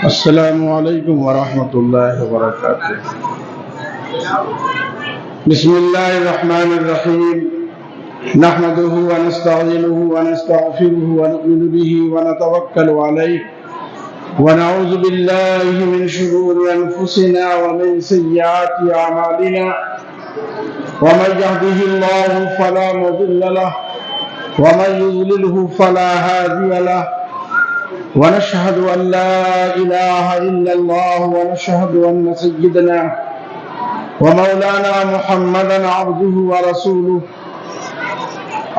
السلام علیکم ورحمۃ اللہ وبرکاتہ۔ بسم اللہ الرحمن الرحیم، نحمده ونستعینه ونستغفره ونؤمن به ونتوکل علیہ ونعوذ باللہ من شرور انفسنا ومن سیئات اعمالنا، ومن يهده الله فلا مضل له ومن يضلله فلا هادي له، ونشهد أن لا إله إلا الله ونشهد أن سيدنا ومولانا محمدا عبده ورسوله.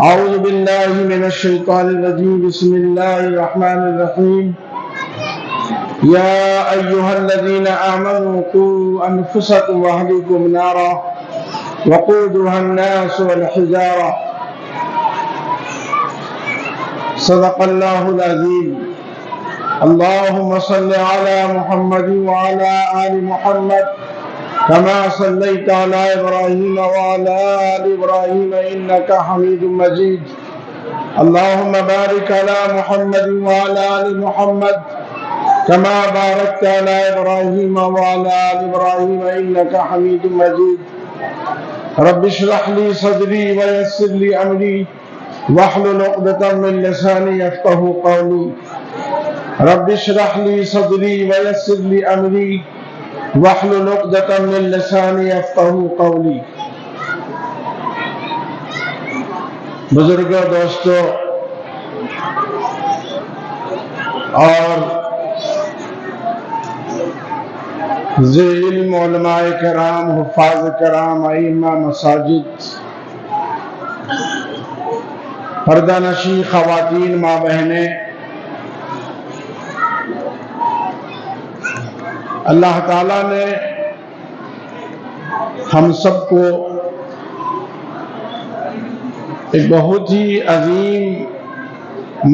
أعوذ بالله من الشيطان الرجيم، بسم الله الرحمن الرحيم. يا أيها الذين آمنوا قوا أنفسكم وأهليكم نارا وقودها الناس والحجارة. صدق الله العظيم. اللهم صل على محمد وعلى آل محمد كما صليت على إبراهيم وعلى آل إبراهيم إنك حميد مجيد. اللهم بارك على محمد وعلى آل محمد كما باركت على إبراهيم وعلى آل إبراهيم إنك حميد مجيد. رب اشرح لي صدري ويسر لي أمري واحلل عقدة من لساني يفقهوا قولي. رب اشرح لي صدري ويسر لي امري واحلل عقدة من لساني يفقهوا قولي. بزرگوں، دوستو اور ذی علم علماء کرام، حفاظ کرام، ائمہ مساجد، پردہ نشین خواتین، ماں بہنیں، اللہ تعالیٰ نے ہم سب کو ایک بہت ہی عظیم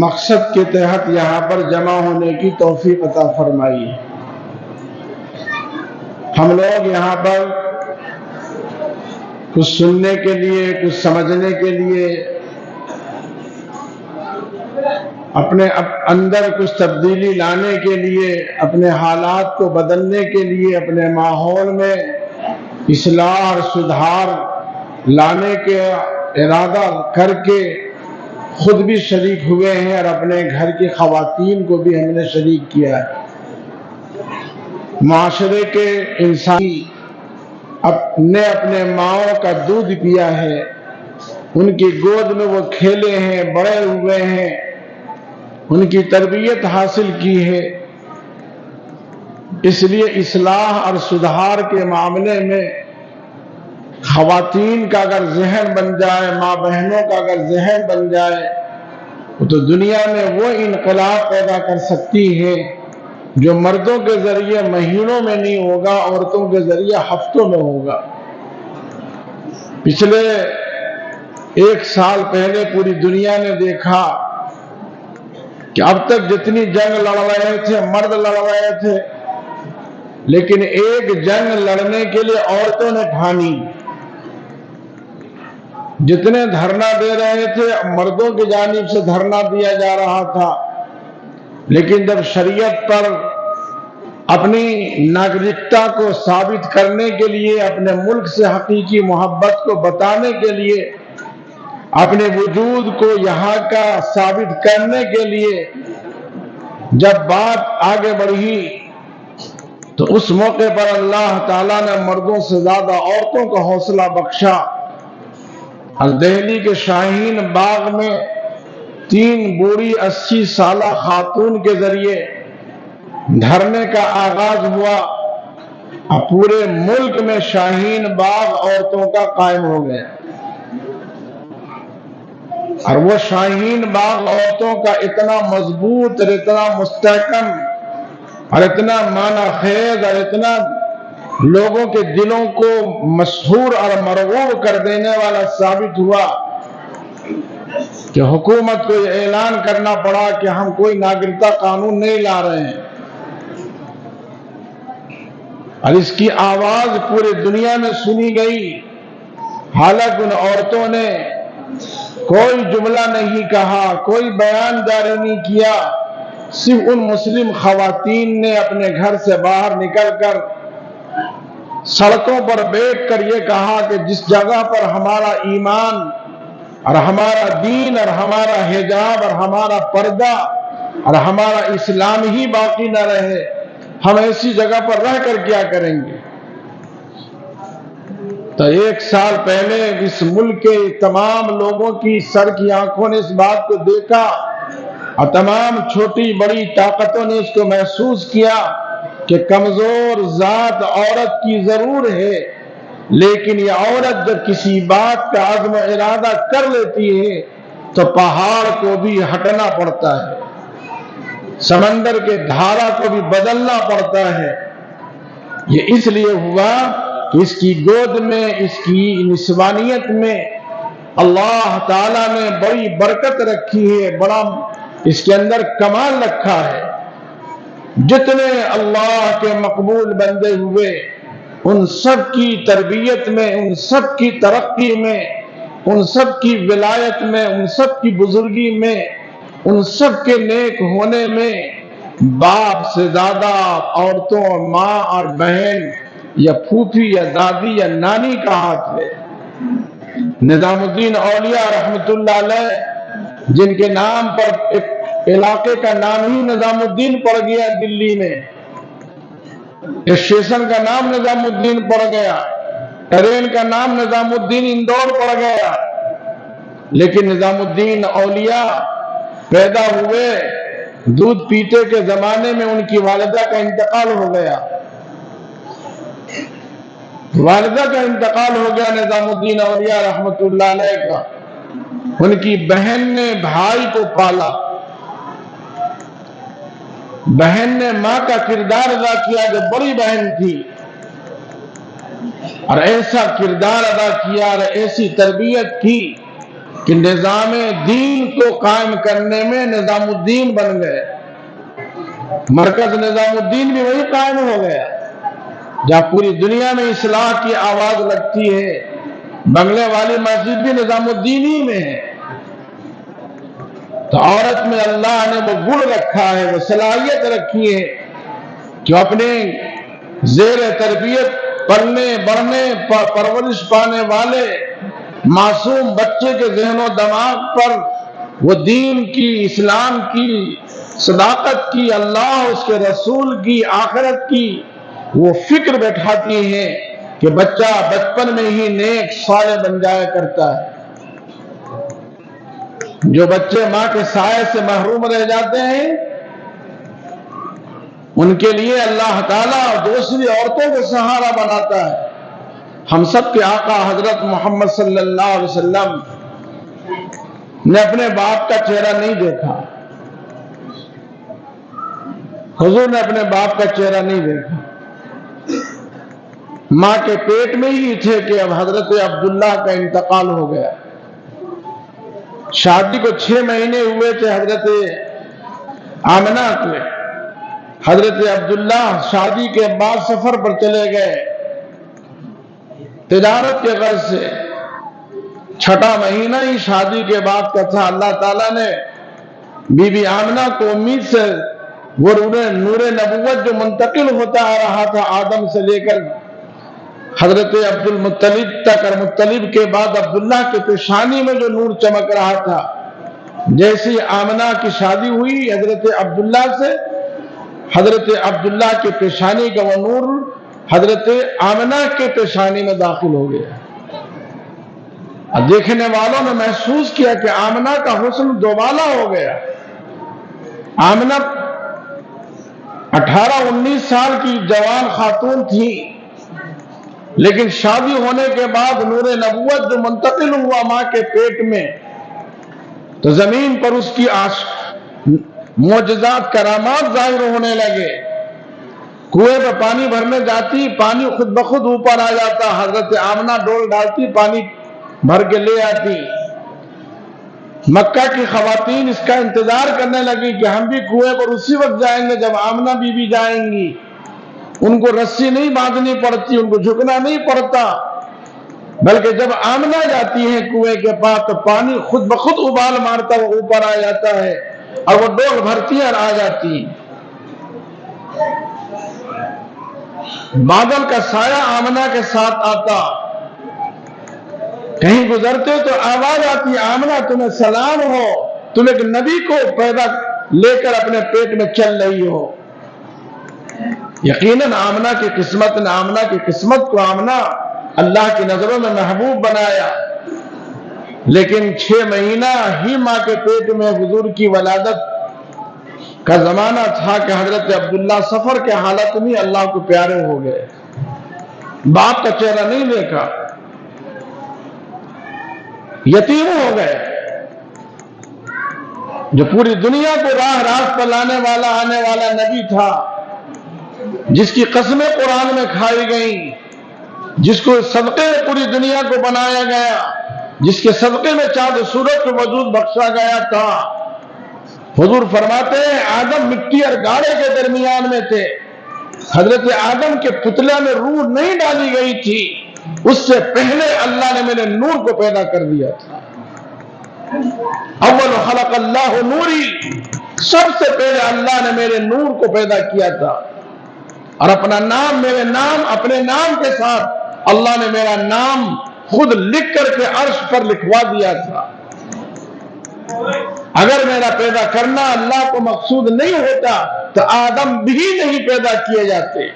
مقصد کے تحت یہاں پر جمع ہونے کی توفیق عطا فرمائی. ہم لوگ یہاں پر کچھ سننے کے لیے، کچھ سمجھنے کے لیے، اپنے اندر کچھ تبدیلی لانے کے لیے، اپنے حالات کو بدلنے کے لیے، اپنے ماحول میں اصلاح اور سدھار لانے کے ارادہ کر کے خود بھی شریک ہوئے ہیں اور اپنے گھر کی خواتین کو بھی ہم نے شریک کیا ہے. معاشرے کے انسان نے اپنے ماؤں کا دودھ پیا ہے، ان کی گود میں وہ کھیلے ہیں، بڑے ہوئے ہیں، ان کی تربیت حاصل کی ہے. اس لیے اصلاح اور سدھار کے معاملے میں خواتین کا اگر ذہن بن جائے، ماں بہنوں کا اگر ذہن بن جائے، تو دنیا میں وہ انقلاب پیدا کر سکتی ہے جو مردوں کے ذریعے مہینوں میں نہیں ہوگا، عورتوں کے ذریعے ہفتوں میں ہوگا. پچھلے 1 سال پہلے پوری دنیا نے دیکھا کہ اب تک جتنی جنگ لڑ رہے تھے مرد لڑ رہے تھے، لیکن ایک جنگ لڑنے کے لیے عورتوں نے ٹھانی. جتنے دھرنا دے رہے تھے مردوں کی جانب سے دھرنا دیا جا رہا تھا، لیکن جب شریعت پر اپنی ناگرکتا کو ثابت کرنے کے لیے، اپنے ملک سے حقیقی محبت کو بتانے کے لیے، اپنے وجود کو یہاں کا ثابت کرنے کے لیے جب بات آگے بڑھی، تو اس موقع پر اللہ تعالیٰ نے مردوں سے زیادہ عورتوں کو حوصلہ بخشا. اور دہلی کے شاہین باغ میں 3 بوڑھی 80 سالہ خاتون کے ذریعے دھرنے کا آغاز ہوا اور پورے ملک میں شاہین باغ عورتوں کا قائم ہو گیا. اور وہ شاہین باغ عورتوں کا اتنا مضبوط اور اتنا مستحکم اور اتنا معنی خیز اور اتنا لوگوں کے دلوں کو مسحور اور مرغوب کر دینے والا ثابت ہوا کہ حکومت کو یہ اعلان کرنا پڑا کہ ہم کوئی ناگرکتا قانون نہیں لا رہے ہیں. اور اس کی آواز پوری دنیا میں سنی گئی. حالانکہ ان عورتوں نے کوئی جملہ نہیں کہا، کوئی بیان جاری نہیں کیا، صرف ان مسلم خواتین نے اپنے گھر سے باہر نکل کر سڑکوں پر بیٹھ کر یہ کہا کہ جس جگہ پر ہمارا ایمان اور ہمارا دین اور ہمارا حجاب اور ہمارا پردہ اور ہمارا اسلام ہی باقی نہ رہے، ہم ایسی جگہ پر رہ کر کیا کریں گے؟ تو 1 سال پہلے اس ملک کے تمام لوگوں کی سر کی آنکھوں نے اس بات کو دیکھا اور تمام چھوٹی بڑی طاقتوں نے اس کو محسوس کیا کہ کمزور ذات عورت کی ضرور ہے، لیکن یہ عورت جب کسی بات کا عزم و ارادہ کر لیتی ہے تو پہاڑ کو بھی ہٹنا پڑتا ہے، سمندر کے دھارا کو بھی بدلنا پڑتا ہے۔ یہ اس لیے ہوا کہ اس کی گود میں، اس کی نسوانیت میں اللہ تعالیٰ نے بڑی برکت رکھی ہے، بڑا اس کے اندر کمال رکھا ہے۔ جتنے اللہ کے مقبول بندے ہوئے ان سب کی تربیت میں، ان سب کی ترقی میں، ان سب کی ولایت میں، ان سب کی بزرگی میں، ان سب کے نیک ہونے میں باپ سے زیادہ عورتوں، ماں اور بہن یا پھوپھی یا دادی یا نانی کا ہاتھ ہے۔ نظام الدین اولیاء رحمت اللہ علیہ، جن کے نام پر ایک علاقے کا نام ہی نظام الدین پڑ گیا دلی میں، اسٹیشن کا نام نظام الدین پڑ گیا، ٹرین کا نام نظام الدین اندور پڑ گیا، لیکن نظام الدین اولیاء پیدا ہوئے، دودھ پیتے کے زمانے میں ان کی والدہ کا انتقال ہو گیا، والدہ کا انتقال ہو گیا نظام الدین اولیاء رحمت اللہ علیہ کا۔ ان کی بہن نے بھائی کو پالا، بہن نے ماں کا کردار ادا کیا جو بڑی بہن تھی، اور ایسا کردار ادا کیا اور ایسی تربیت کی کہ نظام دین کو قائم کرنے میں نظام الدین بن گئے۔ مرکز نظام الدین بھی وہی قائم ہو گیا جہاں پوری دنیا میں اصلاح کی آواز لگتی ہے۔ بنگلے والی مسجد بھی نظام الدین ہی میں ہے۔ تو عورت میں اللہ نے وہ گن رکھا ہے، وہ صلاحیت رکھی ہے کہ اپنے زیر تربیت پلنے بڑھنے پرورش پانے والے معصوم بچے کے ذہن و دماغ پر وہ دین کی، اسلام کی، صداقت کی، اللہ اس کے رسول کی، آخرت کی وہ فکر بیٹھاتی ہے کہ بچہ بچپن میں ہی نیک صالح بن جایا کرتا ہے۔ جو بچے ماں کے سائے سے محروم رہ جاتے ہیں ان کے لیے اللہ تعالیٰ دوسری عورتوں کو سہارا بناتا ہے۔ ہم سب کے آقا حضرت محمد صلی اللہ علیہ وسلم نے اپنے باپ کا چہرہ نہیں دیکھا، حضور نے اپنے باپ کا چہرہ نہیں دیکھا، ماں کے پیٹ میں ہی تھے کہ اب حضرت عبداللہ کا انتقال ہو گیا۔ شادی کو 6 مہینے ہوئے تھے حضرت آمنہ کے، حضرت عبداللہ شادی کے بعد سفر پر چلے گئے تجارت کے غرض سے۔ 6واں مہینہ ہی شادی کے بعد کا تھا۔ اللہ تعالیٰ نے بی بی آمنہ کو امید سے وہ نور نبوت جو منتقل ہوتا آ رہا تھا آدم سے لے کر حضرت عبد المطلب تک، اور مطلب کے بعد عبداللہ کے پیشانی میں جو نور چمک رہا تھا، جیسی آمنہ کی شادی ہوئی حضرت عبداللہ سے، حضرت عبداللہ کے پیشانی کا وہ نور حضرت آمنہ کے پیشانی میں داخل ہو گیا۔ اور دیکھنے والوں نے محسوس کیا کہ آمنہ کا حسن دوبالا ہو گیا۔ آمنہ 18-19 سال کی جوان خاتون تھی، لیکن شادی ہونے کے بعد نور نبوت جو منتقل ہوا ماں کے پیٹ میں، تو زمین پر اس کی معجزات کرامات ظاہر ہونے لگے۔ کنویں پہ پانی بھرنے جاتی، پانی خود بخود اوپر آ جاتا، حضرت آمنہ ڈول ڈالتی، پانی بھر کے لے آتی۔ مکہ کی خواتین اس کا انتظار کرنے لگی کہ ہم بھی کنویں پر اسی وقت جائیں گے جب آمنہ بی بی جائیں گی۔ ان کو رسی نہیں باندھنی پڑتی، ان کو جھکنا نہیں پڑتا، بلکہ جب آمنہ جاتی ہے کنویں کے پاس تو پانی خود بخود ابال مارتا وہ اوپر آ جاتا ہے۔ اور وہ ڈول بھرتی اور آ جاتی. بادل کا سایہ آمنہ کے ساتھ آتا، کہیں گزرتے تو آواز آتی، آمنہ تمہیں سلام ہو، تم ایک نبی کو پیدا لے کر اپنے پیٹ میں چل رہی ہو. یقیناً آمنہ کی قسمت نے آمنہ کی قسمت کو آمنہ اللہ کی نظروں میں محبوب بنایا. لیکن 6 مہینہ ہی ماں کے پیٹ میں حضور کی ولادت کا زمانہ تھا کہ حضرت عبداللہ سفر کے حالت میں اللہ کو پیارے ہو گئے. باپ کا چہرہ نہیں دیکھا، یتیم ہو گئے. جو پوری دنیا کو راہ راست پر لانے والا آنے والا نبی تھا، جس کی قسمیں قرآن میں کھائی گئیں، جس کو صدقے میں پوری دنیا کو بنایا گیا، جس کے صدقے میں چاند و سورج کو وجود بخشا گیا تھا. حضور فرماتے ہیں آدم مٹی اور گاڑے کے درمیان میں تھے. حضرت آدم کے پتلے میں روح نہیں ڈالی گئی تھی، اس سے پہلے اللہ نے میرے نور کو پیدا کر دیا تھا. اول خلق اللہ نوری، سب سے پہلے اللہ نے میرے نور کو پیدا کیا تھا. اور اپنا نام، میرے نام، اپنے نام کے ساتھ اللہ نے میرا نام خود لکھ کر کے عرش پر لکھوا دیا تھا. اگر میرا پیدا کرنا اللہ کو مقصود نہیں ہوتا تو آدم بھی نہیں پیدا کیے جاتے.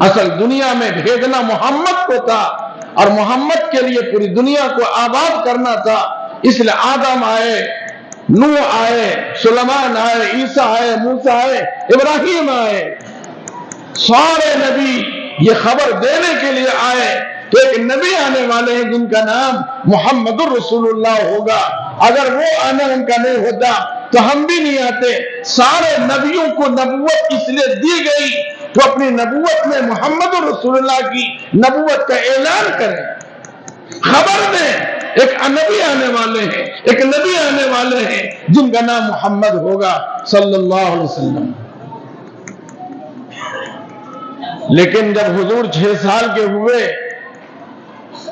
اصل دنیا میں بھیجنا محمد کو تھا، اور محمد کے لیے پوری دنیا کو آباد کرنا تھا. اس لیے آدم آئے، نوح آئے، سلیمان آئے، عیسیٰ آئے، موسیٰ آئے، ابراہیم آئے. سارے نبی یہ خبر دینے کے لیے آئے کہ ایک نبی آنے والے ہیں جن کا نام محمد الرسول اللہ ہوگا. اگر وہ آنا ان کا نہیں ہوتا تو ہم بھی نہیں آتے. سارے نبیوں کو نبوت اس لیے دی گئی کہ اپنی نبوت میں محمد الرسول اللہ کی نبوت کا اعلان کریں، خبر دیں ایک نبی آنے والے ہیں، ایک نبی آنے والے ہیں جن کا نام محمد ہوگا صلی اللہ علیہ وسلم. لیکن جب حضور 6 سال کے ہوئے،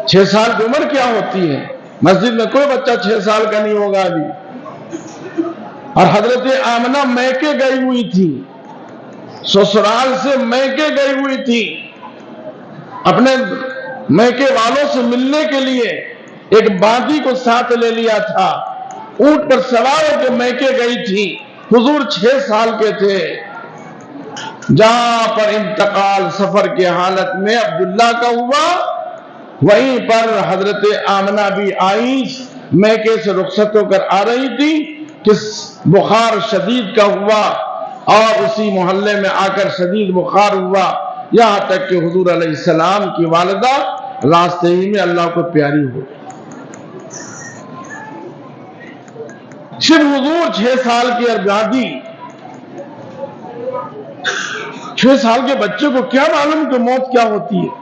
6 سال کی عمر کیا ہوتی ہے؟ مسجد میں کوئی بچہ 6 سال کا نہیں ہوگا ابھی. اور حضرت آمنہ میکے گئی ہوئی تھی، سسرال سے میکے گئی ہوئی تھی، اپنے میکے والوں سے ملنے کے لیے ایک باندی کو ساتھ لے لیا تھا. اونٹ پر سوار ہو کے میکے گئی تھی. حضور 6 سال کے تھے. جہاں پر انتقال سفر کی حالت میں عبداللہ کا ہوا، وہیں پر حضرت آمنہ بھی آئی. میکے سے رخصت ہو کر آ رہی تھی کہ بخار شدید کا ہوا، اور اسی محلے میں آ کر شدید بخار ہوا، یہاں تک کہ حضور علیہ السلام کی والدہ راستے ہی میں اللہ کو پیاری ہو گئی. صرف حضور 6 سال کی اربادی، 6 سال کے بچے کو کیا معلوم کہ موت کیا ہوتی ہے.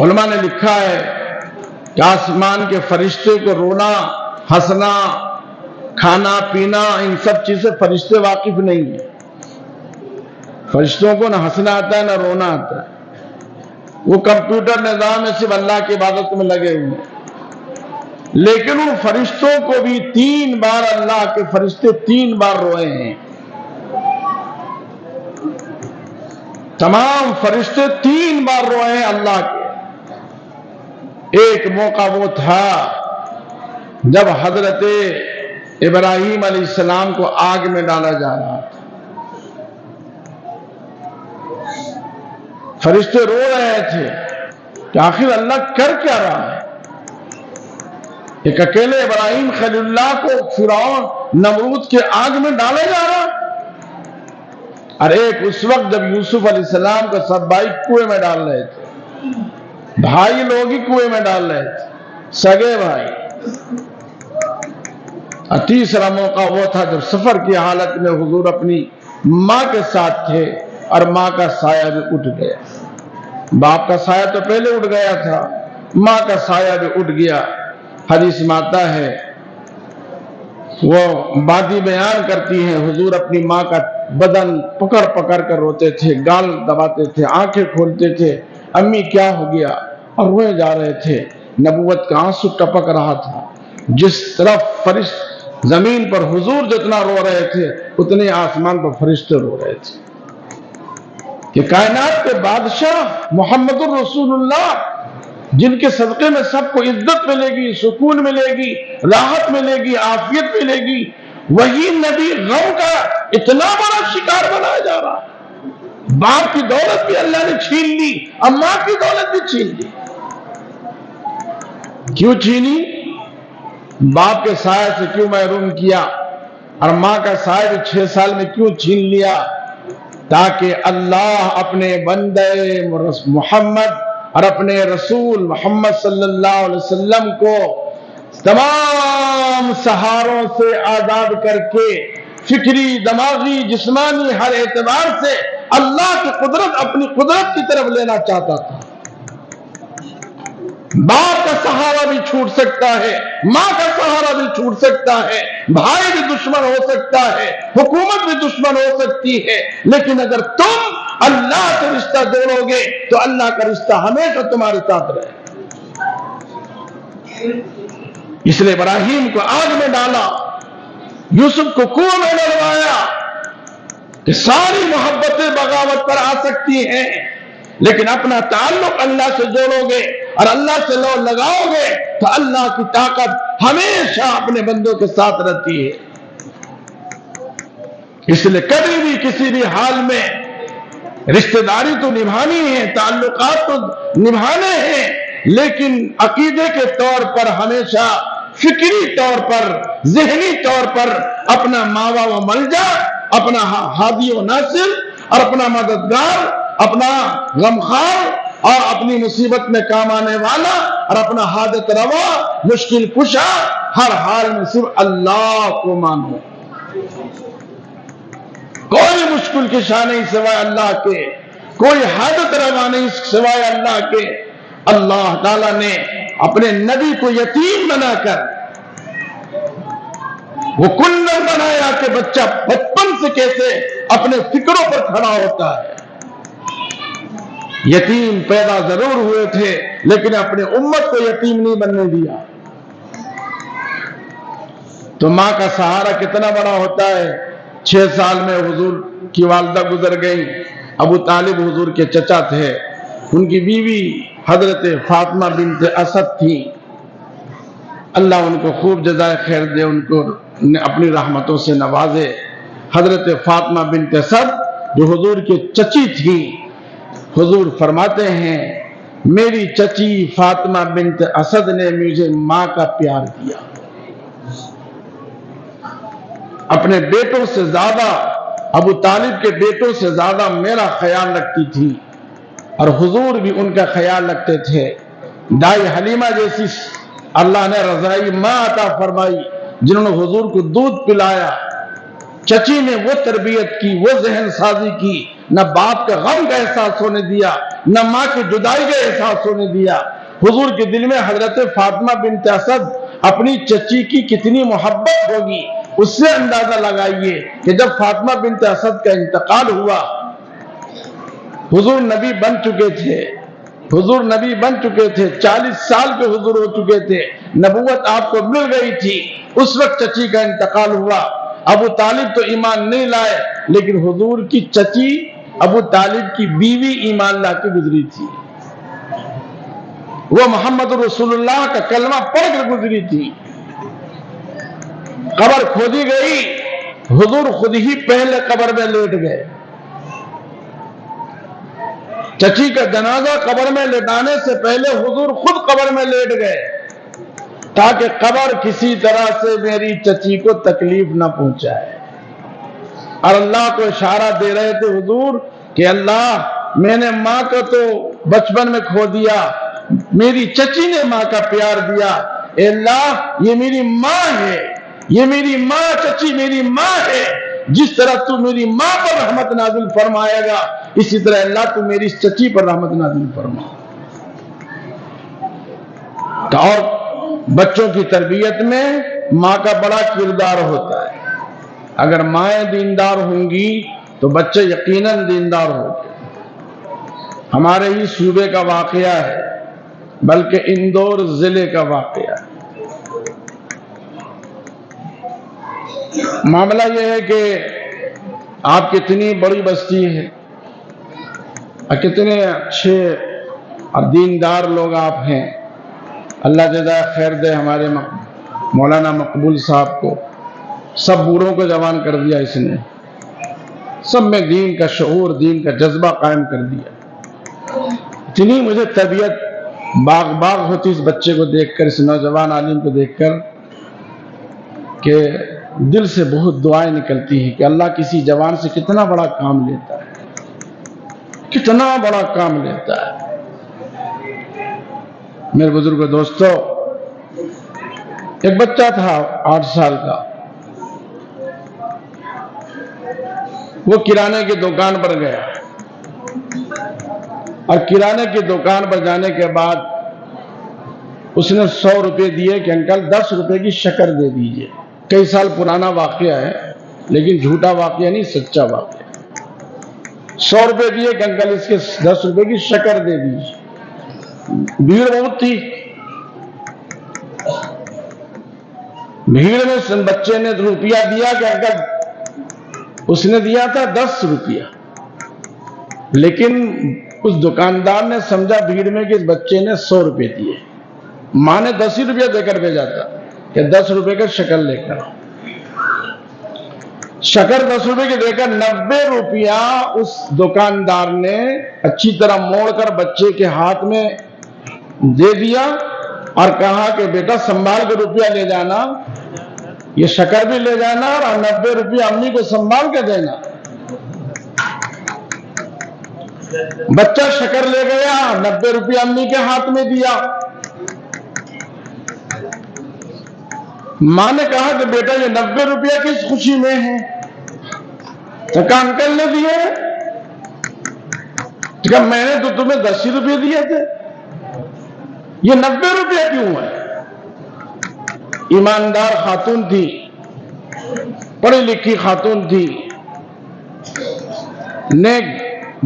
علماء نے لکھا ہے کہ آسمان کے فرشتے کو رونا، ہنسنا، کھانا پینا، ان سب چیزیں فرشتے واقف نہیں ہیں. فرشتوں کو نہ ہنسنا آتا ہے نہ رونا آتا ہے. وہ کمپیوٹر نظام میں صرف اللہ کی عبادت میں لگے ہوئے ہیں. لیکن ان فرشتوں کو بھی 3 بار اللہ کے فرشتے 3 بار روئے ہیں. تمام فرشتے 3 بار روئے ہیں اللہ کے. ایک موقع وہ تھا جب حضرت ابراہیم علیہ السلام کو آگ میں ڈالا جا رہا تھا. فرشتے رو رہے تھے کہ آخر اللہ کر کیا رہا ہے. ایک اکیلے ابراہیم خلیل اللہ کو فرعون نمرود کے آگ میں ڈالا جا رہا. اور ایک اس وقت جب یوسف علیہ السلام کا سب بھائی کنویں میں ڈال رہے تھے، بھائی لوگ ہی کنویں میں ڈال رہے تھے، سگے بھائی. اور تیسرا موقع وہ تھا جب سفر کی حالت میں حضور اپنی ماں کے ساتھ تھے اور ماں کا سایہ بھی اٹھ گیا. باپ کا سایہ تو پہلے اٹھ گیا تھا، ماں کا سایہ بھی اٹھ گیا. حدیث میں آتا ہے، وہ بادی بیان کرتی ہیں، حضور اپنی ماں کا بدن پکڑ پکڑ کر روتے تھے، گال دباتے تھے، آنکھیں کھولتے تھے، امی کیا ہو گیا، اور روئے جا رہے تھے. نبوت کا آنسو ٹپک رہا تھا. جس طرف زمین پر حضور جتنا رو رہے تھے اتنے آسمان پر فرشتے رو رہے تھے کہ کائنات کے بادشاہ محمد الرسول اللہ، جن کے صدقے میں سب کو عزت ملے گی، سکون ملے گی، راحت ملے گی، عافیت ملے گی، وہی نبی غم کا اتنا بڑا شکار بنایا جا رہا ہے۔ باپ کی دولت بھی اللہ نے چھین لی، اماں کی دولت بھی چھین لی۔ کیوں چھینی؟ باپ کے سائے سے کیوں محروم کیا، اور ماں کا سائے بھی 6 سال میں کیوں چھین لیا؟ تاکہ اللہ اپنے بندے محمد اور اپنے رسول محمد صلی اللہ علیہ وسلم کو تمام سہاروں سے آزاد کر کے فکری، دماغی، جسمانی ہر اعتبار سے اللہ کی قدرت اپنی قدرت کی طرف لینا چاہتا تھا۔ باپ کا سہارا بھی چھوٹ سکتا ہے، ماں کا سہارا بھی چھوٹ سکتا ہے، بھائی بھی دشمن ہو سکتا ہے، حکومت بھی دشمن ہو سکتی ہے، لیکن اگر تم اللہ سے رشتہ جوڑو گے تو اللہ کا رشتہ ہمیشہ تمہارے ساتھ رہے۔ اس لیے ابراہیم کو آگ میں ڈالا، یوسف کو کنویں میں ڈلوایا کہ ساری محبتیں بغاوت پر آ سکتی ہیں، لیکن اپنا تعلق اللہ سے جوڑو گے اور اللہ سے لو لگاؤ گے تو اللہ کی طاقت ہمیشہ اپنے بندوں کے ساتھ رہتی ہے۔ اس لیے کبھی بھی کسی بھی حال میں رشتہ داری تو نبھانی ہے، تعلقات تو نبھانے ہیں، لیکن عقیدے کے طور پر ہمیشہ فکری طور پر، ذہنی طور پر اپنا ماوا و ملجا، اپنا ہادی و ناصر اور اپنا مددگار، اپنا غمخوار اور اپنی مصیبت میں کام آنے والا اور اپنا حاجت روا، مشکل کشا، ہر حال میں صرف اللہ کو مانو۔ کوئی مشکل کشا نہیں سوائے اللہ کے، کوئی حاجت روا نہیں سوائے اللہ کے۔ اللہ تعالیٰ نے اپنے نبی کو یتیم بنا کر وہ کلر بنایا کہ بچہ بچپن سے کیسے اپنے فکروں پر کھڑا ہوتا ہے۔ یتیم پیدا ضرور ہوئے تھے لیکن اپنے امت کو یتیم نہیں بننے دیا۔ تو ماں کا سہارا کتنا بڑا ہوتا ہے۔ 6 سال میں حضور کی والدہ گزر گئی۔ ابو طالب حضور کے چچا تھے، ان کی بیوی حضرت فاطمہ بنت اسد تھی۔ اللہ ان کو خوب جزائے خیر دے، ان کو اپنی رحمتوں سے نوازے۔ حضرت فاطمہ بنت اسد جو حضور کی چچی تھی، حضور فرماتے ہیں میری چچی فاطمہ بنت اسد نے مجھے ماں کا پیار دیا، اپنے بیٹوں سے زیادہ، ابو طالب کے بیٹوں سے زیادہ میرا خیال رکھتی تھی، اور حضور بھی ان کا خیال رکھتے تھے۔ دائی حلیمہ جیسی اللہ نے رضائی ماں عطا فرمائی جنہوں نے حضور کو دودھ پلایا۔ چچی نے وہ تربیت کی، وہ ذہن سازی کی، نہ باپ کا غم کا احساس ہونے دیا، نہ ماں کی جدائی کا احساس ہونے دیا۔ حضور کے دل میں حضرت فاطمہ بنت اسد اپنی چچی کی کتنی محبت ہوگی، اس سے اندازہ لگائیے کہ جب فاطمہ بنت اسد کا انتقال ہوا، حضور نبی بن چکے تھے، حضور نبی بن چکے تھے، 40 سال کے حضور ہو چکے تھے، نبوت آپ کو مل گئی تھی، اس وقت چچی کا انتقال ہوا۔ ابو طالب تو ایمان نہیں لائے، لیکن حضور کی چچی ابو طالب کی بیوی ایمان لا کے گزری تھی، وہ محمد رسول اللہ کا کلمہ پڑھ کر گزری تھی۔ قبر کھودی گئی، حضور خود ہی پہلے قبر میں لیٹ گئے۔ چچی کا جنازہ قبر میں لٹانے سے پہلے حضور خود قبر میں لیٹ گئے تاکہ قبر کسی طرح سے میری چچی کو تکلیف نہ پہنچائے، اور اللہ کو اشارہ دے رہے تھے حضور کہ اللہ میں نے ماں کو تو بچپن میں کھو دیا، میری چچی نے ماں کا پیار دیا، اے اللہ یہ میری ماں ہے، یہ میری ماں، چچی میری ماں ہے، جس طرح تو میری ماں پر رحمت نازل فرمائے گا اسی طرح اللہ تو میری چچی پر رحمت نازل فرما۔ اور بچوں کی تربیت میں ماں کا بڑا کردار ہوتا ہے۔ اگر مائیں دیندار ہوں گی تو بچے یقیناً دیندار ہوں گے۔ ہمارے ہی صوبے کا واقعہ ہے، بلکہ اندور ضلع کا واقعہ ہے۔ معاملہ یہ ہے کہ آپ کتنی بڑی بستی ہے اور کتنے اچھے اور دیندار لوگ آپ ہیں. اللہ جزائے خیر دے ہمارے مولانا مقبول صاحب کو. سب بوڑھوں کو جوان کر دیا اس نے، سب میں دین کا شعور، دین کا جذبہ قائم کر دیا. اتنی مجھے طبیعت باغ باغ ہوتی اس بچے کو دیکھ کر، اس نوجوان عالم کو دیکھ کر، کہ دل سے بہت دعائیں نکلتی ہیں کہ اللہ کسی جوان سے کتنا بڑا کام لیتا ہے، کتنا بڑا کام لیتا ہے. میرے بزرگ دوستو، ایک بچہ تھا 8 سال کا، وہ کرانے کی دکان پر گیا اور کرانے کی دکان پر جانے کے بعد اس نے 100 روپے دیے کہ انکل 10 روپے کی شکر دے دیجئے. کئی سال پرانا واقعہ ہے لیکن جھوٹا واقعہ نہیں، سچا واقعہ. 100 روپے دیے کہ انکل اس کے 10 روپے کی شکر دے دیجئے. بھیڑ بہت تھی، بھیڑ میں بچے نے روپیہ دیا کہ انکل، اس نے دیا تھا 10 روپیہ، لیکن اس دکاندار نے سمجھا بھیڑ میں کہ اس بچے نے 100 روپے دیے. ماں نے 10 ہی روپیہ دے کر بھیجا تھا کہ 10 روپے کا شکر لے کر. شکر 10 روپے کی دے کر 90 روپیہ اس دکاندار نے اچھی طرح موڑ کر بچے کے ہاتھ میں دے دیا اور کہا کہ بیٹا سنبھال کے روپیہ لے جانا، یہ شکر بھی لے جانا اور 90 روپیہ امی کو سنبھال کے دینا. بچہ شکر لے گیا، 90 روپیہ امی کے ہاتھ میں دیا. ماں نے کہا کہ بیٹا یہ 90 روپیہ کس خوشی میں ہے؟ تو کہا انکل نے دیے. تو کہا میں نے تو تمہیں 10 روپے دیے تھے، یہ 90 روپیہ کیوں ہے؟ ایماندار خاتون تھی، پڑھی لکھی خاتون تھی، نیک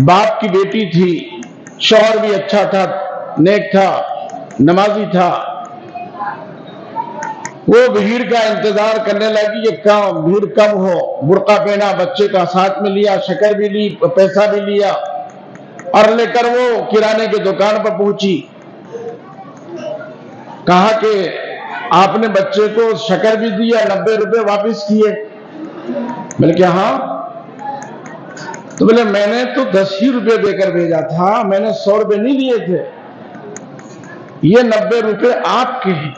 باپ کی بیٹی تھی، شوہر بھی اچھا تھا، نیک تھا، نمازی تھا. وہ بھیڑ کا انتظار کرنے لگی کہ بھیڑ کم ہو. برقع پہنا، بچے کا ساتھ میں لیا، شکر بھی لی، پیسہ بھی لیا اور لے کر وہ کرانے کی دکان پر پہنچی. کہا کہ آپ نے بچے کو شکر بھی دیا، 90 روپے واپس کیے؟ بولے کہ ہاں. تو بولے میں نے تو 10 ہی روپے دے کر بھیجا تھا، میں نے 100 روپے نہیں دیے تھے، یہ 90 روپے آپ کے ہیں.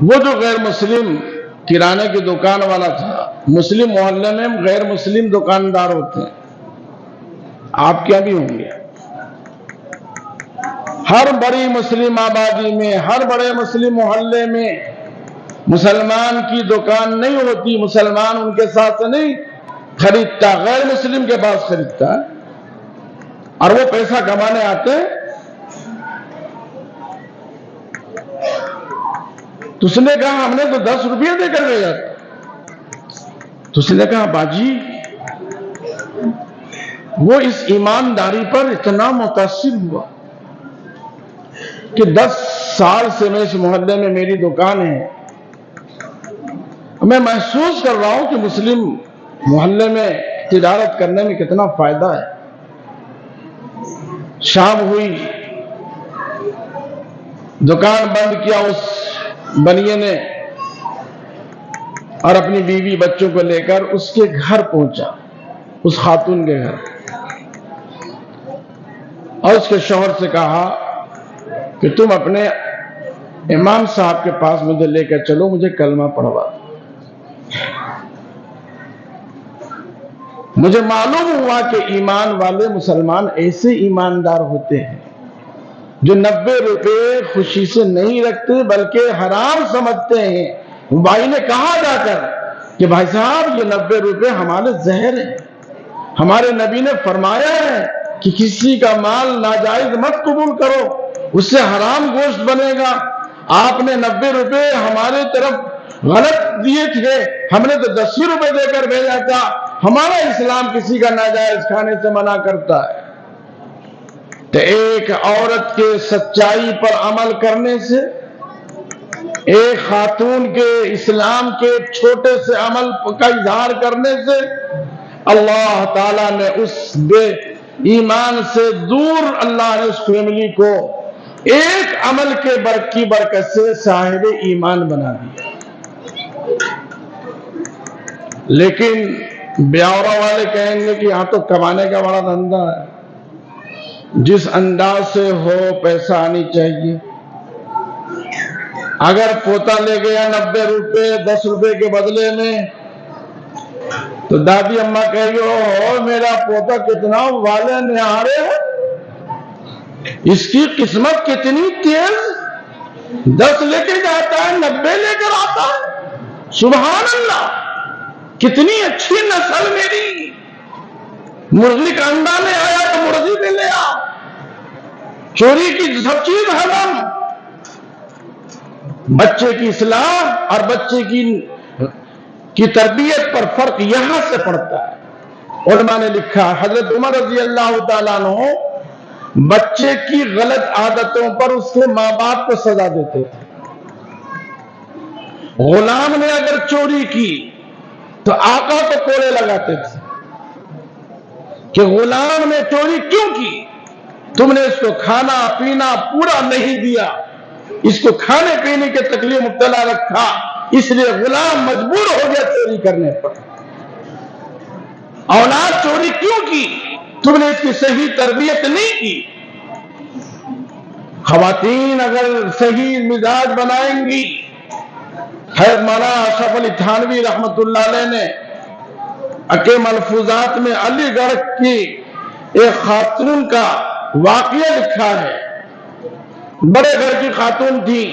وہ جو غیر مسلم کرانے کی دکان والا تھا، مسلم محلے میں غیر مسلم دکاندار ہوتے ہیں، آپ کیا بھی ہوں گے. ہر بڑی مسلم آبادی میں، ہر بڑے مسلم محلے میں مسلمان کی دکان نہیں ہوتی، مسلمان ان کے ساتھ سے نہیں خریدتا، غیر مسلم کے پاس خریدتا ہے اور وہ پیسہ کمانے آتے ہیں. تو اس نے کہا ہم نے تو 10 روپیہ دے کر بھیجا تھا. تو اس نے کہا باجی، وہ اس ایمانداری پر اتنا متاثر ہوا کہ 10 سال سے میں اس محلے میں میری دکان ہے، میں محسوس کر رہا ہوں کہ مسلم محلے میں تجارت کرنے میں کتنا فائدہ ہے. شام ہوئی، دکان بند کیا اس بنیے نے اور اپنی بیوی بچوں کو لے کر اس کے گھر پہنچا، اس خاتون کے گھر، اور اس کے شوہر سے کہا کہ تم اپنے امام صاحب کے پاس مجھے لے کر چلو، مجھے کلمہ پڑھوا. مجھے معلوم ہوا کہ ایمان والے مسلمان ایسے ایماندار ہوتے ہیں جو 90 روپے خوشی سے نہیں رکھتے بلکہ حرام سمجھتے ہیں. بھائی نے کہا جا کر کہ بھائی صاحب یہ 90 روپے ہمارے زہر ہیں، ہمارے نبی نے فرمایا ہے کہ کسی کا مال ناجائز مت قبول کرو، اس سے حرام گوشت بنے گا. آپ نے 90 روپے ہمارے طرف غلط دیے تھے، ہم نے تو 10 روپے دے کر بھیجا تھا. ہمارا اسلام کسی کا ناجائز کھانے سے منع کرتا ہے. تو ایک عورت کے سچائی پر عمل کرنے سے ایک خاتون کے اسلام کے ایک چھوٹے سے عمل کا اظہار کرنے سے اللہ تعالیٰ نے اس بے ایمان سے دور اللہ نے اس فیملی کو ایک عمل کی برکت سے صاحب ایمان بنا دیا۔ لیکن بیاورا والے کہیں گے کہ یہاں تو کمانے کا بڑا دھندا ہے، جس انداز سے ہو پیسہ آنی چاہیے۔ اگر پوتا لے گیا 90 روپے 10 روپے کے بدلے میں تو دادی اماں کہے گی او میرا پوتا کتنا والے نہارے ہے، اس کی قسمت کتنی تیز، 10 لے کے جاتا ہے 90 لے کر آتا ہے، سبحان اللہ، کتنی اچھی نسل میری، مرغی کا انڈا لے آیا تو مرغی بھی لے آ، چوری کی سب چیز حرام۔ بچے کی اصلاح اور بچے کی تربیت پر فرق یہاں سے پڑتا ہے۔ علماء نے لکھا حضرت عمر رضی اللہ تعالیٰ عنہ بچے کی غلط عادتوں پر اس کے ماں باپ کو سزا دیتے تھے۔ غلام نے اگر چوری کی تو آقا کو کوڑے لگاتے تھے کہ غلام نے چوری کیوں کی، تم نے اس کو کھانا پینا پورا نہیں دیا، اس کو کھانے پینے کے تکلیف مبتلا رکھا، اس لیے غلام مجبور ہو گیا چوری کرنے پر۔ اولاد چوری کیوں کی، تم نے اس کی صحیح تربیت نہیں کی۔ خواتین اگر صحیح مزاج بنائیں گی، حضرت مولانا اشرف علی تھانوی رحمت اللہ علیہ نے اکے ملفوظات میں علی گڑھ کی ایک خاتون کا واقعہ لکھا ہے۔ بڑے گھر کی خاتون تھی،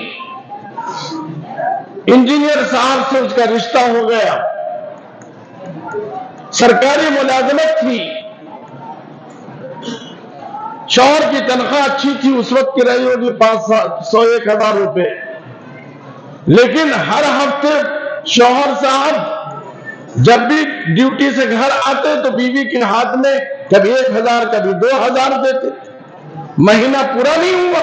انجینئر صاحب سے اس کا رشتہ ہو گیا، سرکاری ملازمت تھی، شوہر کی تنخواہ اچھی تھی، اس وقت کی رہی ہوگی 500-1,000 روپے، لیکن ہر ہفتے شوہر صاحب جب بھی ڈیوٹی سے گھر آتے تو بیوی کے ہاتھ میں کبھی 1,000 کبھی 2,000 دیتے، مہینہ پورا نہیں ہوا۔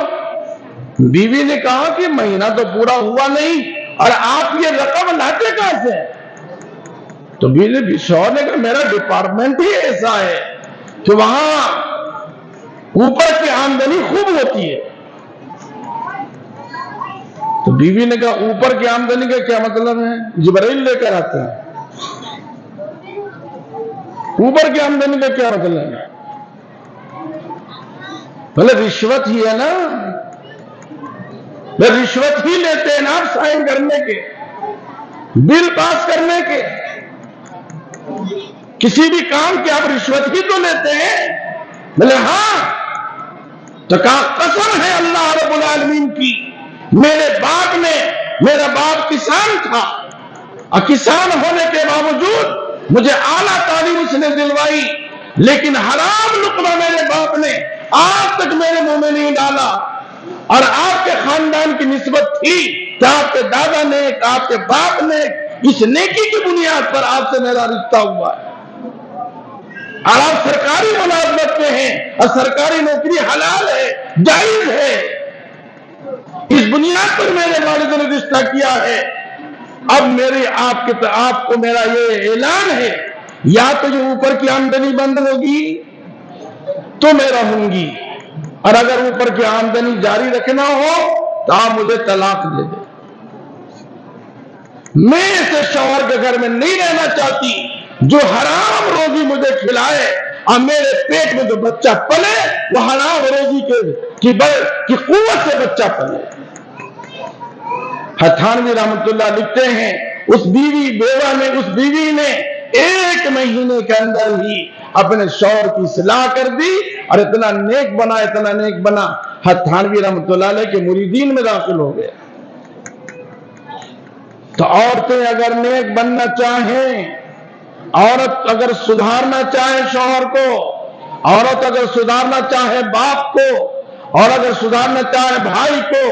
بیوی نے کہا کہ مہینہ تو پورا ہوا نہیں اور آپ یہ رقم لاتے کہاں سے؟ تو شوہر نے کہا میرا ڈپارٹمنٹ ہی ایسا ہے کہ وہاں اوپر کی آمدنی خوب ہوتی ہے۔ تو بیوی نے کہا اوپر کی آمدنی کا کیا مطلب ہے؟ جبرائیل لے کر آتے ہیں، اوپر کی آمدنی کا کیا مطلب ہے؟ بھلے رشوت ہی ہے نا، رشوت ہی لیتے ہیں نا آپ، سائن کرنے کے، بل پاس کرنے کے، کسی بھی کام کی آپ رشوت ہی تو لیتے ہیں۔ بولے ہاں، تو کہا قسم ہے اللہ رب العالمین کی، میرا باپ کسان تھا اور کسان ہونے کے باوجود مجھے اعلیٰ تعلیم اس نے دلوائی، لیکن حرام لقمہ میرے باپ نے آج تک میرے منہ میں نہیں ڈالا۔ اور آپ کے خاندان کی نسبت تھی کہ آپ کے دادا نے آپ کے باپ نے اس نیکی کی بنیاد پر آپ سے میرا رشتہ ہوا ہے، اور آپ سرکاری ملازمت میں ہیں اور سرکاری نوکری حلال ہے، جائز ہے، اس بنیاد پر میرے والد نے رشتہ کیا ہے۔ اب آپ کو میرا یہ اعلان ہے، یا تو یہ اوپر کی آمدنی بند ہوگی تو میں رہوں گی، اور اگر اوپر کی آمدنی جاری رکھنا ہو تو آپ مجھے طلاق دے دیں۔ میں ایسے شوہر کے گھر میں نہیں رہنا چاہتی جو حرام روزی مجھے کھلائے اور میرے پیٹ میں جو بچہ پلے وہ حرام روزی کی قوت سے بچہ پلے۔ تھانوی رحمت اللہ لکھتے ہیں اس بیوی نے 1 مہینے کے اندر ہی اپنے شوہر کی اصلاح کر دی اور اتنا نیک بنا تھانوی رحمت اللہ علیہ کے مریدین میں داخل ہو گیا۔ تو عورتیں اگر نیک بننا چاہیں، عورت اگر سدھارنا چاہے شوہر کو، عورت اگر سدھارنا چاہے باپ کو، اور اگر سدھارنا چاہے بھائی کو،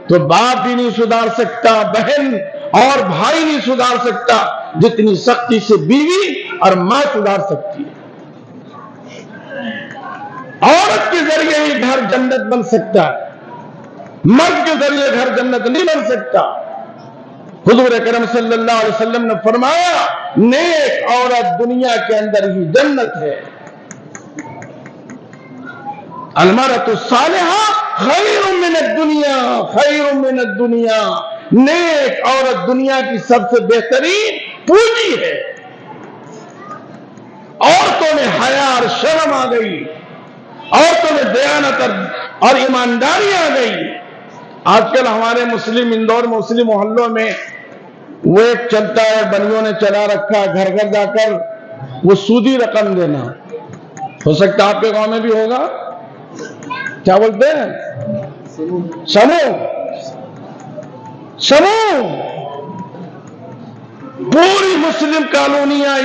تو باپ بھی نہیں سدھار سکتا، بہن اور بھائی نہیں سدھار سکتا جتنی سختی سے بیوی اور ماں سدھار سکتی ہے۔ عورت کے ذریعے ہی گھر جنت بن سکتا ہے، مرد کے ذریعے گھر جنت نہیں بن سکتا۔ حضور اکرم صلی اللہ علیہ وسلم نے فرمایا نیک عورت دنیا کے اندر ہی جنت ہے. المرأۃ الصالحہ خیر من الدنیا، خیر من الدنیا. نیک عورت دنیا کی سب سے بہترین پونجی ہے. عورتوں میں حیا اور شرم آ گئی، عورتوں میں دیانت اور ایمانداری آ گئی. آج کل ہمارے مسلم اندور میں مسلم محلوں میں وہ ایک چلتا ہے، بنیوں نے چلا رکھا، گھر گھر جا کر وہ سودی رقم دینا. ہو سکتا ہے آپ کے گاؤں میں بھی ہوگا. کیا بولتے ہیں؟ سمو. پوری مسلم کالونیاں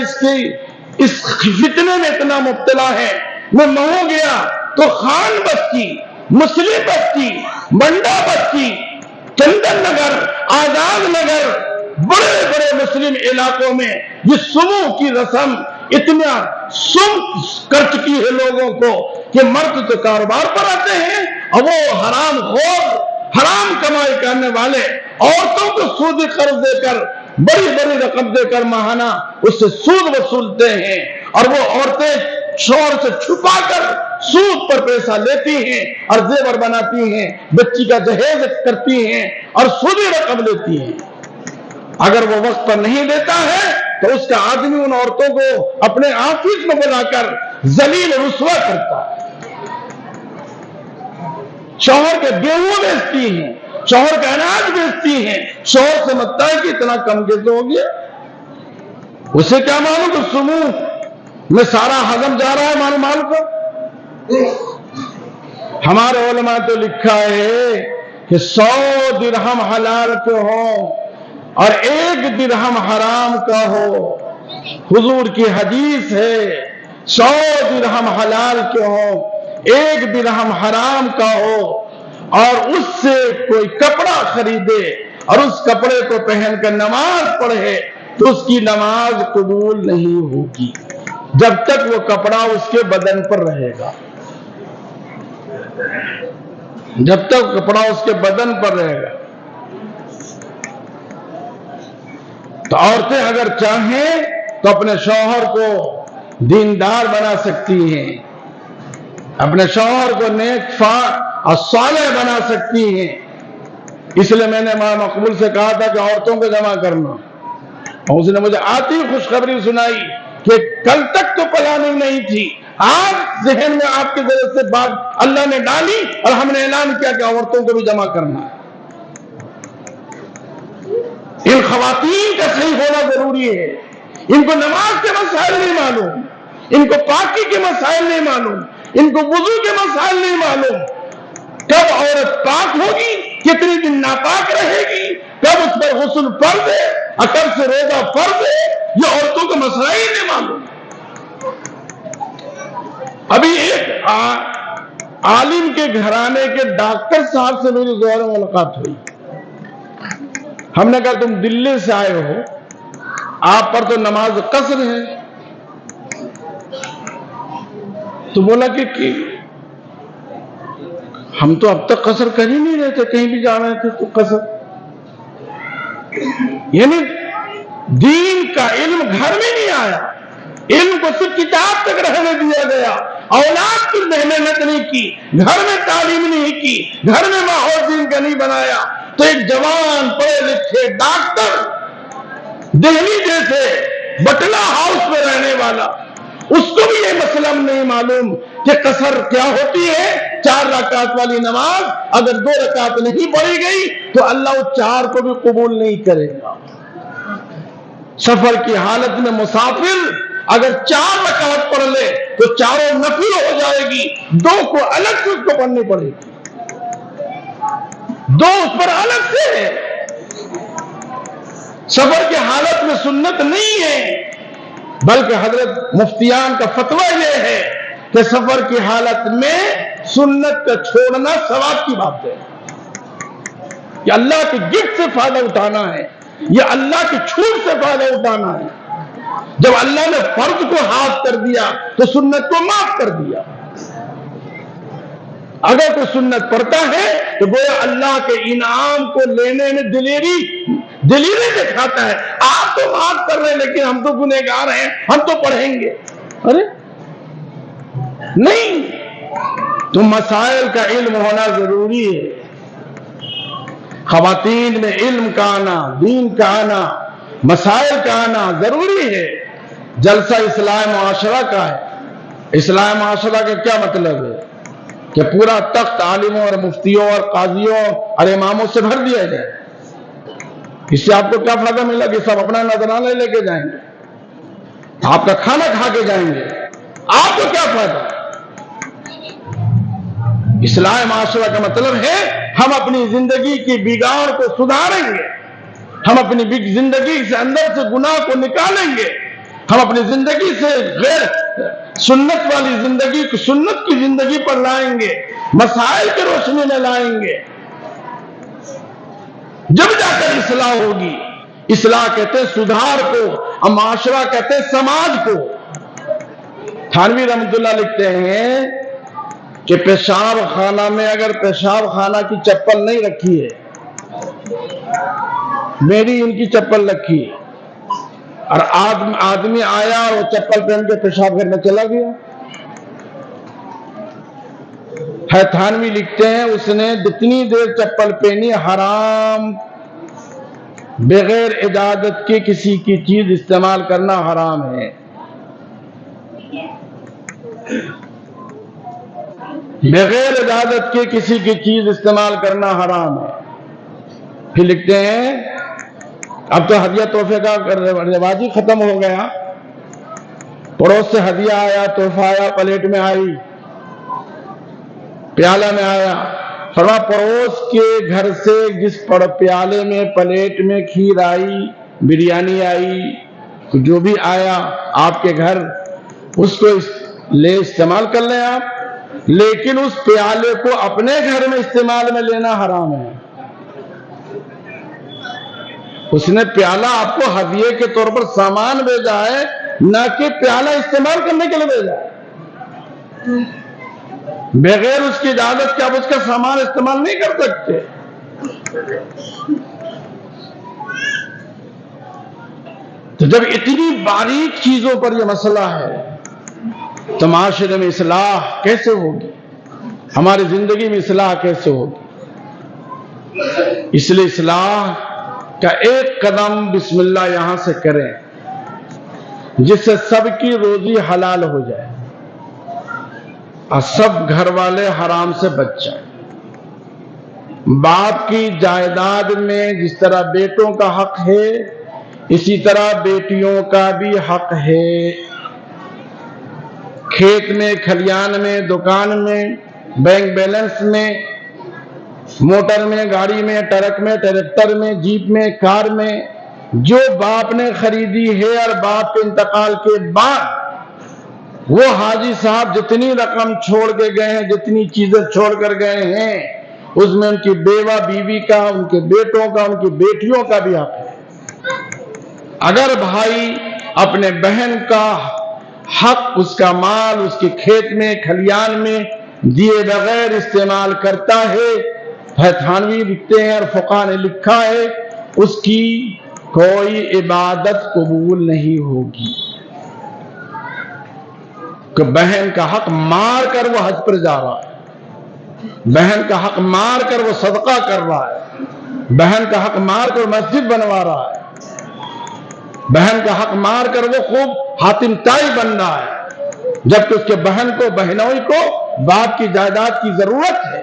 اس فتنے میں اتنا مبتلا ہے. میں مہو گیا تو خان بستی، مسلم بستی، منڈا بستی، چندن نگر، آزاد نگر، بڑے بڑے مسلم علاقوں میں یہ سمو کی رسم اتنا سم کر چکی ہے لوگوں کو کہ مرد تو کاروبار پر آتے ہیں اور وہ حرام خور، حرام کمائی کرنے والے عورتوں کو سودی قرض دے کر، بڑی بڑی رقم دے کر ماہانہ اس سے سود وصولتے ہیں. اور وہ عورتیں شوہر سے چھپا کر سود پر پیسہ لیتی ہیں اور زیور بناتی ہیں، بچی کا جہیز کرتی ہیں اور سودی رقم لیتی ہیں. اگر وہ وقت پر نہیں دیتا ہے تو اس کا آدمی ان عورتوں کو اپنے آفس میں بلا کر ذلیل رسوا کرتا ہے. شوہر کے گیہوں بیچتی ہیں، شوہر کا اناج بیچتی ہیں. شوہر سے متتا ہے کہ اتنا کم کیسے ہو گیا؟ اسے کیا معلوم کہ سمو میں سارا ہضم جا رہا ہے مال کو. ہمارے علماء تو لکھا ہے کہ 100 درہم حلال کے ہوں اور 1 درہم حرام کا ہو. حضور کی حدیث ہے 100 درہم حلال کے ہوں، 1 درہم حرام کا ہو، اور اس سے کوئی کپڑا خریدے اور اس کپڑے کو پہن کر نماز پڑھے تو اس کی نماز قبول نہیں ہوگی جب تک وہ کپڑا اس کے بدن پر رہے گا. جب تک کپڑا اس کے بدن پر رہے گا. تو عورتیں اگر چاہیں تو اپنے شوہر کو دیندار بنا سکتی ہیں، اپنے شوہر کو نیک اور صالح بنا سکتی ہیں. اس لیے میں نے امام مقبول سے کہا تھا کہ عورتوں کو جمع کرنا، اور اس نے مجھے آتی خوشخبری سنائی کہ کل تک تو پلاننگ نہیں تھی، آج ذہن میں آپ کے ذریعے سے بات اللہ نے ڈالی اور ہم نے اعلان کیا کہ عورتوں کو بھی جمع کرنا ہے. ان خواتین کا صحیح ہونا ضروری ہے. ان کو نماز کے مسائل نہیں معلوم، ان کو پاکی کے مسائل نہیں معلوم، ان کو وضو کے مسائل نہیں معلوم. کب عورت پاک ہوگی، کتنی دن ناپاک رہے گی، کب اس پر غسل فرض ہے اور کب سے روزہ فرض ہے، یہ عورتوں کا مسئلہ ہی نہیں معلوم. ابھی ایک عالم کے گھرانے کے ڈاکٹر صاحب سے میری ظہر ملاقات ہوئی. ہم نے کہا تم دلی سے آئے ہو، آپ پر تو نماز قصر ہے. تو بولا کہ ہم تو اب تک قصر کر ہی نہیں رہے تھے، کہیں بھی جا رہے تھے تو قصر. یعنی دین کا علم گھر میں نہیں آیا، علم کو صرف کتاب تک رہنے دیا گیا. اولاد کی محنت نہیں کی، گھر میں تعلیم نہیں کی، گھر میں ماحول دین کا نہیں بنایا. تو ایک جوان پڑھے لکھے ڈاکٹر دہلی جیسے بٹلہ ہاؤس میں رہنے والا، اس کو بھی یہ مسئلہ نہیں معلوم کہ قصر کیا ہوتی ہے. 4 رکعت والی نماز اگر 2 رکعت نہیں پڑھی گئی تو اللہ وہ 4 کو بھی قبول نہیں کرے گا. سفر کی حالت میں مسافر اگر 4 رکعت پڑھ لے تو 4 نفل ہو جائے گی، 2 کو الگ سے اس کو پڑھنی پڑے گی، 2 اس پر الگ سے ہے. سفر کی حالت میں سنت نہیں ہے، بلکہ حضرت مفتیان کا فتویٰ یہ ہے کہ سفر کی حالت میں سنت کا چھوڑنا ثواب کی بات ہے. یہ اللہ کے گفٹ سے فائدہ اٹھانا ہے، یہ اللہ کی چھوٹ سے فائدہ اٹھانا ہے. جب اللہ نے فرض کو ہاتھ کر دیا تو سنت کو معاف کر دیا. اگر کوئی سنت پڑھتا ہے تو گویا اللہ کے انعام کو لینے میں دلیری دلیلیں دکھاتا ہے. آپ تو بات کر رہے ہیں لیکن ہم تو گنہگار ہیں, ہم تو پڑھیں گے. ارے نہیں, تو مسائل کا علم ہونا ضروری ہے. خواتین میں علم کا آنا, دین کا آنا, مسائل کا آنا ضروری ہے. جلسہ اصلاح معاشرہ کا ہے. اصلاح معاشرہ کا کیا مطلب ہے؟ کہ پورا تخت عالموں اور مفتیوں اور قاضیوں اور اماموں سے بھر دیا جائے. اس سے آپ کو کیا فائدہ ملا کہ سب اپنا نذرانہ لے کے جائیں گے, آپ کا کھانا کھا کے جائیں گے, آپ کو کیا فائدہ؟ اصلاح معاشرہ کا مطلب ہے ہم اپنی زندگی کی بگاڑ کو سدھاریں گے, ہم اپنی زندگی سے اندر سے گناہ کو نکالیں گے, ہم اپنی زندگی سے غیر سنت والی زندگی کو سنت کی زندگی پر لائیں گے, مسائل کی روشنی میں لائیں گے. جب جا کر اصلاح ہوگی. اصلاح کہتے ہیں سدھار کو, اور معاشرہ کہتے ہیں سماج کو. تھانوی رحمۃ اللہ لکھتے ہیں کہ پیشاب خانہ میں اگر پیشاب خانہ کی چپل نہیں رکھی ہے, میری ان کی چپل رکھی ہے, اور آدمی آیا اور وہ چپل پہن کے پیشاب کرنے چلا گیا, ہے تھانوی لکھتے ہیں اس نے جتنی دیر چپل پہنی حرام, بغیر اجازت کے کسی کی چیز استعمال کرنا حرام ہے. بغیر اجازت کے کسی کی چیز استعمال کرنا حرام ہے. پھر لکھتے ہیں اب تو ہدیہ تحفے کا رواج ہی ختم ہو گیا. پڑوس سے ہدیہ آیا, تحفہ آیا, پلیٹ میں آئی, پیالہ میں آیا. فرما پڑوس کے گھر سے جس پیالے میں پلیٹ میں کھیر آئی, بریانی آئی, جو بھی آیا آپ کے گھر, اس کو لے استعمال کر لیں آپ, لیکن اس پیالے کو اپنے گھر میں استعمال میں لینا حرام ہے. اس نے پیالہ آپ کو ہدیے کے طور پر سامان بھیجا ہے, نہ کہ پیالہ استعمال کرنے کے لیے بھیجا ہے. بغیر اس کی اجازت کے آپ اس کا سامان استعمال نہیں کر سکتے. تو جب اتنی باریک چیزوں پر یہ مسئلہ ہے تو معاشرے میں اصلاح کیسے ہوگی, ہماری زندگی میں اصلاح کیسے ہوگی؟ اس لیے اصلاح کا ایک قدم بسم اللہ یہاں سے کریں جس سے سب کی روزی حلال ہو جائے اور سب گھر والے حرام سے بچ جائیں. باپ کی جائیداد میں جس طرح بیٹوں کا حق ہے, اسی طرح بیٹیوں کا بھی حق ہے. کھیت میں, کھلیان میں, دکان میں, بینک بیلنس میں, موٹر میں, گاڑی میں, ٹرک میں, ٹریکٹر میں, جیپ میں, کار میں, جو باپ نے خریدی ہے اور باپ کے انتقال کے بعد وہ حاجی صاحب جتنی رقم چھوڑ کے گئے ہیں, جتنی چیزیں چھوڑ کر گئے ہیں, اس میں ان کی بیوہ بیوی کا, ان کے بیٹوں کا, ان کی بیٹیوں کا بھی حق ہے. اگر بھائی اپنے بہن کا حق, اس کا مال, اس کے کھیت میں, کھلیان میں دیے بغیر استعمال کرتا ہے, تھانوی لکھتے ہیں اور فقہاء نے لکھا ہے, اس کی کوئی عبادت قبول نہیں ہوگی. کہ بہن کا حق مار کر وہ حج پر جا رہا ہے, بہن کا حق مار کر وہ صدقہ کر رہا ہے, بہن کا حق مار کر مسجد بنوا رہا ہے, بہن کا حق مار کر وہ خوب حاتم تائی بن رہا ہے, جبکہ اس کے بہن کو, بہنوئی کو باپ کی جائیداد کی ضرورت ہے.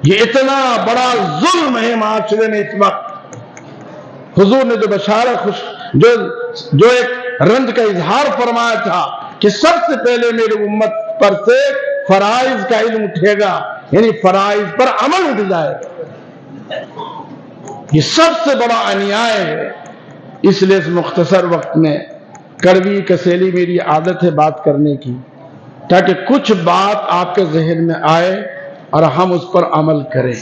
یہ اتنا بڑا ظلم ہے معاشرے میں اس وقت. حضور نے جو بشارت جو ایک رنج کا اظہار فرمایا تھا کہ سب سے پہلے میری امت پر سے فرائض کا علم اٹھے گا, یعنی فرائض پر عمل اٹھ جائے گا. یہ سب سے بڑا انیائے ہے. اس لیے اس مختصر وقت میں کڑوی کسیلی میری عادت ہے بات کرنے کی, تاکہ کچھ بات آپ کے ذہن میں آئے اور ہم اس پر عمل کریں.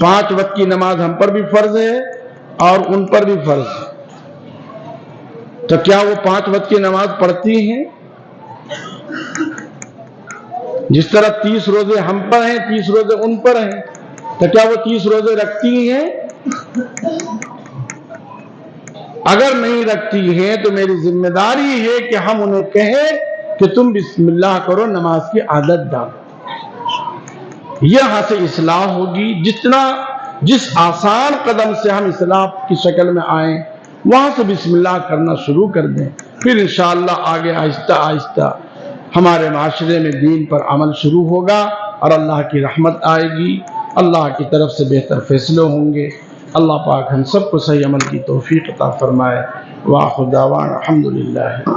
5 وقت کی نماز ہم پر بھی فرض ہے اور ان پر بھی فرض ہے. تو کیا وہ 5 وقت کی نماز پڑھتی ہیں؟ جس طرح 30 روزے ہم پر ہیں, 30 روزے ان پر ہیں, تو کیا وہ 30 روزے رکھتی ہیں؟ اگر نہیں رکھتی ہیں تو میری ذمہ داری ہے کہ ہم انہیں کہیں کہ تم بسم اللہ کرو، نماز کی عادت ڈالو۔ یہاں سے اصلاح ہوگی۔ جس آسان قدم سے ہم اصلاح کی شکل میں آئیں، وہاں سے بسم اللہ کرنا شروع کر دیں، پھر انشاءاللہ آگے آہستہ آہستہ ہمارے معاشرے میں دین پر عمل شروع ہوگا اور اللہ کی رحمت آئے گی، اللہ کی طرف سے بہتر فیصلے ہوں گے۔ اللہ پاک ہم سب کو صحیح عمل کی توفیق عطا فرمائے۔ وآخر دعوانا الحمدللہ رب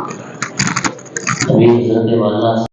العالمین۔